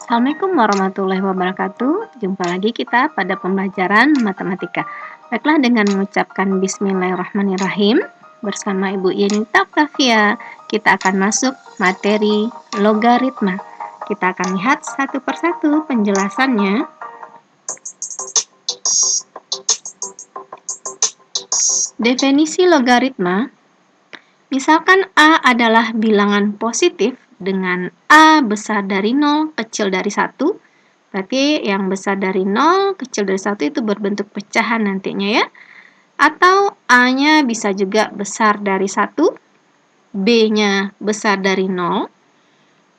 Assalamualaikum warahmatullahi wabarakatuh. Jumpa lagi kita pada pembelajaran matematika. Baiklah, dengan mengucapkan Bismillahirrahmanirrahim bersama Ibu Yeni Taktafia, kita akan masuk materi logaritma. Kita akan lihat satu persatu penjelasannya. Definisi logaritma. Misalkan A adalah bilangan positif dengan A besar dari 0, kecil dari 1. Berarti yang besar dari 0, kecil dari 1 itu berbentuk pecahan nantinya ya. Atau A-nya bisa juga besar dari 1, B-nya besar dari 0.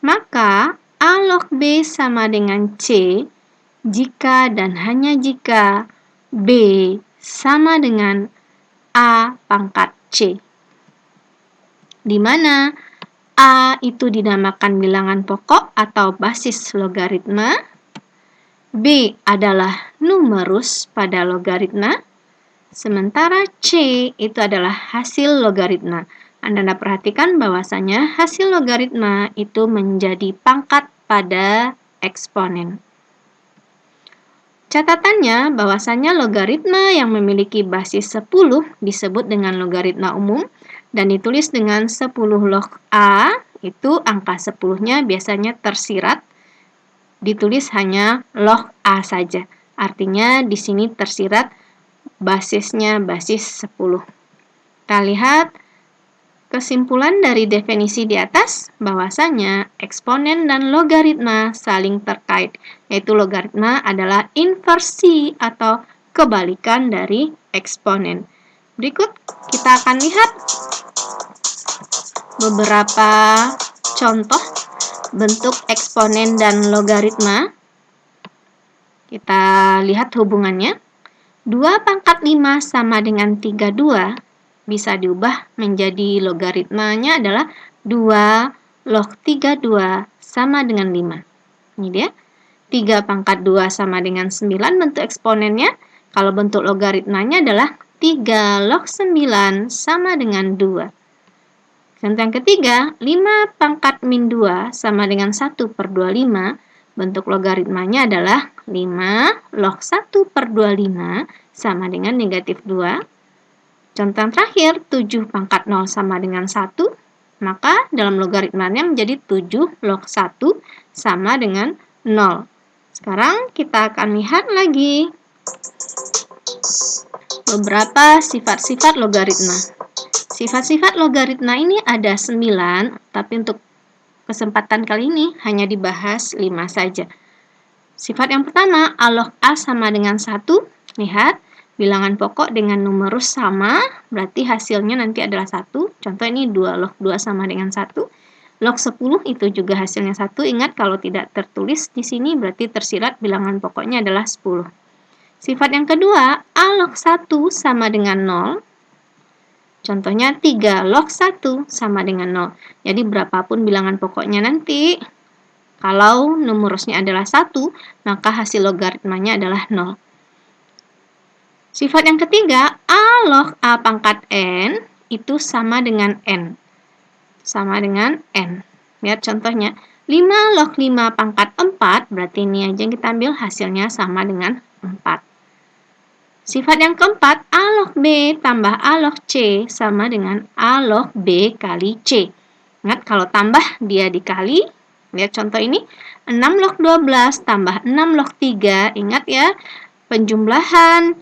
Maka A log B sama dengan C jika dan hanya jika B sama dengan A pangkat C. Di mana A itu dinamakan bilangan pokok atau basis logaritma, B adalah numerus pada logaritma, sementara C itu adalah hasil logaritma. Anda perhatikan bahwasanya hasil logaritma itu menjadi pangkat pada eksponen. Catatannya bahwasanya logaritma yang memiliki basis 10 disebut dengan logaritma umum dan ditulis dengan 10 log A, itu angka 10-nya biasanya tersirat, ditulis hanya log A saja. Artinya di sini tersirat basisnya basis 10. Kita lihat kesimpulan dari definisi di atas bahwasanya eksponen dan logaritma saling terkait, yaitu logaritma adalah inversi atau kebalikan dari eksponen. Berikut kita akan lihat beberapa contoh bentuk eksponen dan logaritma. Kita lihat hubungannya. 2 pangkat 5 sama dengan 32 bisa diubah menjadi logaritmanya adalah 2 log 32 sama dengan 5. Ini dia. 3 pangkat 2 sama dengan 9 bentuk eksponennya. Kalau bentuk logaritmanya adalah 3 log 9 sama dengan 2. Contoh yang ketiga, 5 pangkat min 2 sama dengan 1/25. Bentuk logaritmanya adalah 5 log 1/25 sama dengan negatif 2. Contoh yang terakhir, 7 pangkat 0 sama dengan 1, maka dalam logaritmanya menjadi 7 log 1 sama dengan 0. Sekarang kita akan lihat lagi beberapa sifat-sifat logaritma. Sifat-sifat logaritma ini ada 9, tapi untuk kesempatan kali ini hanya dibahas 5 saja. Sifat yang pertama, A log A sama dengan 1. Lihat, bilangan pokok dengan numerus sama, berarti hasilnya nanti adalah 1. Contoh ini 2 log 2 sama dengan 1. Log 10 itu juga hasilnya 1. Ingat kalau tidak tertulis di sini berarti tersirat bilangan pokoknya adalah 10. Sifat yang kedua, A log 1 sama dengan 0. Contohnya 3 log 1 sama dengan 0. Jadi berapapun bilangan pokoknya nanti, kalau numerusnya adalah 1, maka hasil logaritmanya adalah 0. Sifat yang ketiga, A log A pangkat N itu sama dengan N. Sama dengan N. Lihat contohnya, 5 log 5 pangkat 4, berarti ini aja yang kita ambil hasilnya sama dengan 4. Sifat yang keempat, A log B tambah A log C sama dengan A log B kali C. Ingat kalau tambah dia dikali, lihat contoh ini, 6 log 12 tambah 6 log 3, ingat ya, penjumlahan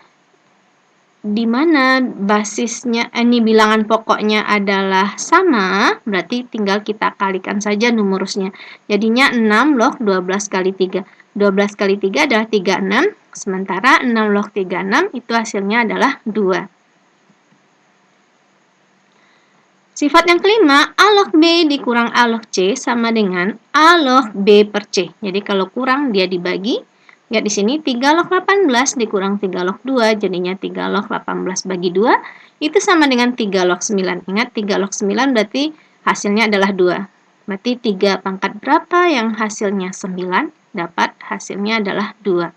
di mana basisnya, ini bilangan pokoknya adalah sama, berarti tinggal kita kalikan saja numerusnya. Jadinya 6 log 12 kali 3. 12 kali 3 adalah 36, sementara 6 log 36 itu hasilnya adalah 2. Sifat yang kelima, A log B dikurang A log C sama dengan A log B per C. Jadi kalau kurang dia dibagi. Lihat di sini 3 log 18 dikurang 3 log 2, jadinya 3 log 18 bagi 2, itu sama dengan 3 log 9. Ingat 3 log 9 berarti hasilnya adalah 2. Berarti 3 pangkat berapa yang hasilnya 9, dapat hasilnya adalah 2.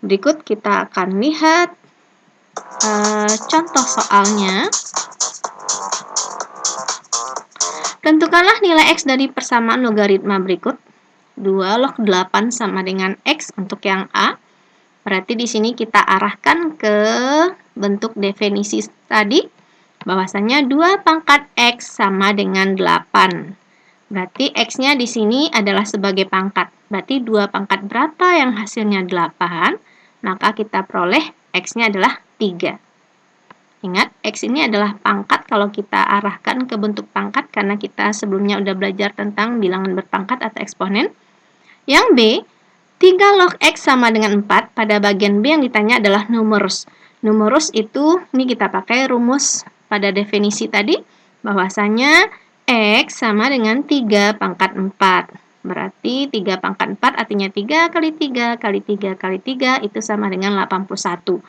Berikut kita akan lihat contoh soalnya. Tentukanlah nilai X dari persamaan logaritma berikut. 2 log 8 sama dengan X untuk yang A. Berarti di sini kita arahkan ke bentuk definisi tadi, bahwasanya 2 pangkat X sama dengan 8. Berarti X-nya di sini adalah sebagai pangkat. Berarti 2 pangkat berapa yang hasilnya 8? Maka kita peroleh X-nya adalah 3. Ingat, X ini adalah pangkat kalau kita arahkan ke bentuk pangkat karena kita sebelumnya udah belajar tentang bilangan berpangkat atau eksponen. Yang B, 3 log X sama dengan 4. Pada bagian B yang ditanya adalah numerus. Numerus itu, ini kita pakai rumus pada definisi tadi, bahwasanya X sama dengan 3 pangkat 4. Berarti 3 pangkat 4 artinya 3 kali 3 kali 3 kali 3 itu sama dengan 81.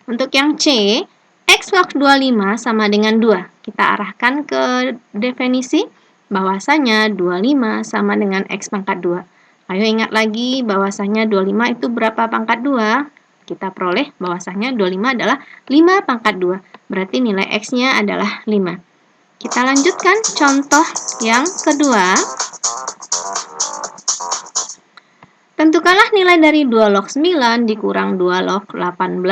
Untuk yang C, X log 25 sama dengan 2. Kita arahkan ke definisi bahwasanya 25 sama dengan X pangkat 2. Ayo ingat lagi bahwasanya 25 itu berapa pangkat 2? Kita peroleh bahwasanya 25 adalah 5 pangkat 2. Berarti nilai X-nya adalah 5. Kita lanjutkan contoh yang kedua. Tentukanlah nilai dari 2 log 9 dikurang 2 log 18.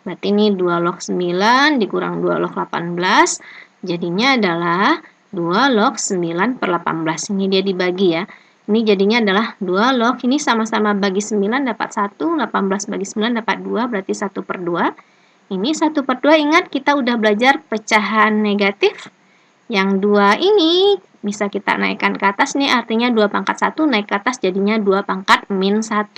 Berarti ini 2 log 9 dikurang 2 log 18. Jadinya adalah 2 log 9 per 18. Ini dia dibagi ya. Ini jadinya adalah 2 log. Ini sama-sama bagi 9 dapat 1. 18 bagi 9 dapat 2. Berarti 1 per 2. Ini 1 per 2. Ingat kita udah belajar pecahan negatif. Yang 2 ini bisa kita naikkan ke atas nih, artinya 2 pangkat 1 naik ke atas jadinya 2 pangkat min 1.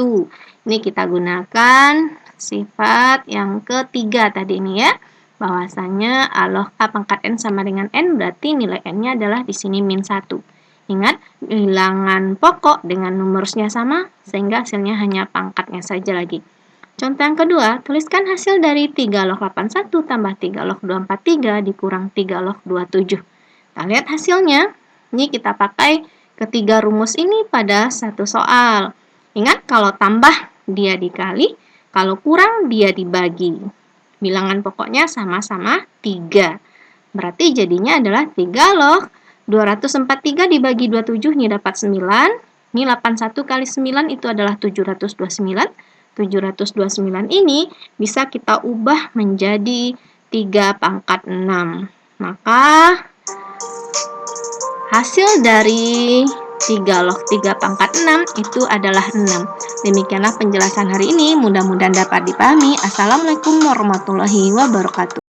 Ini kita gunakan sifat yang ketiga tadi ini ya. Bahwasanya A log A pangkat N sama dengan N, berarti nilai N-nya adalah di sini min 1. Ingat, bilangan pokok dengan numerusnya sama, sehingga hasilnya hanya pangkatnya saja lagi. Contoh yang kedua, tuliskan hasil dari 3 log 81 tambah 3 log 243 dikurang 3 log 27. Kita lihat hasilnya. Ini kita pakai ketiga rumus ini pada satu soal. Ingat, kalau tambah dia dikali, kalau kurang dia dibagi. Bilangan pokoknya sama-sama 3. Berarti jadinya adalah 3 log 243 dibagi 27, ini dapat 9. Ini 81 kali 9 itu adalah 729. 729 ini bisa kita ubah menjadi 3 pangkat 6. Maka hasil dari 3 log 3 pangkat 6 itu adalah 6. Demikianlah penjelasan hari ini. Mudah-mudahan dapat dipahami. Assalamualaikum warahmatullahi wabarakatuh.